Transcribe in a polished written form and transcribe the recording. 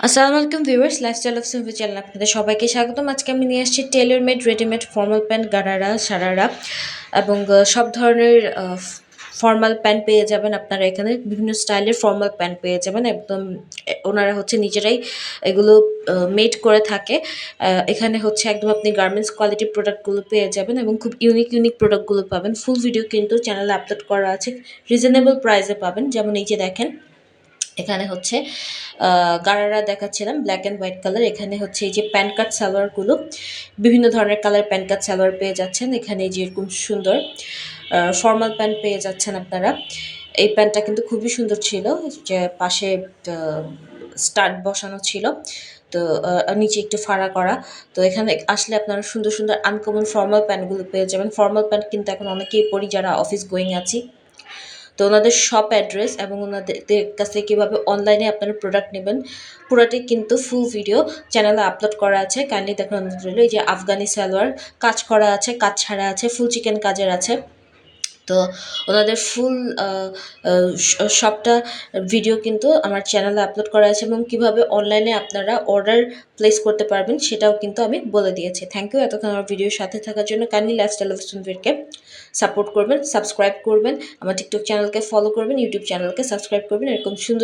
আসসালামু আলাইকুম viewers, lifestyle of simple channel আপনাদের সবাইকে স্বাগতম। আজকে আমি নিয়ে আসছি Taylor made readymade formal pant, gharara, sharara এবং সব ধরনের ফর্মাল প্যান্ট পেয়ে যাবেন আপনারা এখানে। বিভিন্ন স্টাইলের ফর্মাল প্যান্ট পেয়ে যাবেন একদম। ওনারা হচ্ছে নিজেরাই এগুলো মেড করে থাকে। এখানে হচ্ছে একদম আপনি গার্মেন্টস কোয়ালিটির প্রোডাক্টগুলো পেয়ে যাবেন এবং খুব ইউনিক ইউনিক প্রোডাক্টগুলো পাবেন। ফুল ভিডিও কিন্তু চ্যানেলে আপলোড করা আছে, রিজনেবল প্রাইসে পাবেন। যেমন এই যে দেখেন, এখানে হচ্ছে গারারা দেখাচ্ছিলাম ব্ল্যাক অ্যান্ড হোয়াইট কালার। এখানে হচ্ছে এই যে প্যান্ট কাট সালোয়ারগুলো, বিভিন্ন ধরনের কালার প্যান্ট কাট সালোয়ার পেয়ে যাচ্ছেন এখানে। এই যে এরকম সুন্দর ফর্মাল প্যান্ট পেয়ে যাচ্ছেন আপনারা। এই প্যান্টটা কিন্তু খুবই সুন্দর ছিল, যে পাশে স্টাড বসানো ছিল, তো নিচে একটু ফাড়া করা। তো এখানে আসলে আপনারা সুন্দর সুন্দর আনকমন ফর্মাল প্যান্টগুলো পেয়ে যাবেন। ফর্মাল প্যান্ট কিন্তু এখন অনেকেই পরি যারা অফিস গোয়িং আছি। তো ওনাদের শপ অ্যাড্রেস এবং ওনাদের কাছ থেকে কীভাবে অনলাইনে আপনারা প্রোডাক্ট নেবেন পুরোটাই কিন্তু ফুল ভিডিও চ্যানেলে আপলোড করা আছে। কাইন্ডলি দেখুন। অনুরোধ রইল। এই যে আফগানি সালোয়ার কাজ করা আছে, কাজ ছাড়া আছে, ফুল চিকেন কাজের আছে। তো ওনাদের ফুল সবটা ভিডিও কিন্তু আমার চ্যানেলে আপলোড করা আছে এবং কীভাবে অনলাইনে আপনারা অর্ডার প্লেস করতে পারবেন সেটাও কিন্তু আমি বলে দিয়েছি। থ্যাংক ইউ এতক্ষণ আমার ভিডিওর সাথে থাকার জন্য। কাইন্ডলি লাইফস্টাইল অফ সুন্দরকে সাপোর্ট করবেন, সাবস্ক্রাইব করবেন, আমার টিকটক চ্যানেলকে ফলো করবেন, ইউটিউব চ্যানেলকে সাবস্ক্রাইব করবেন। এরকম সুন্দর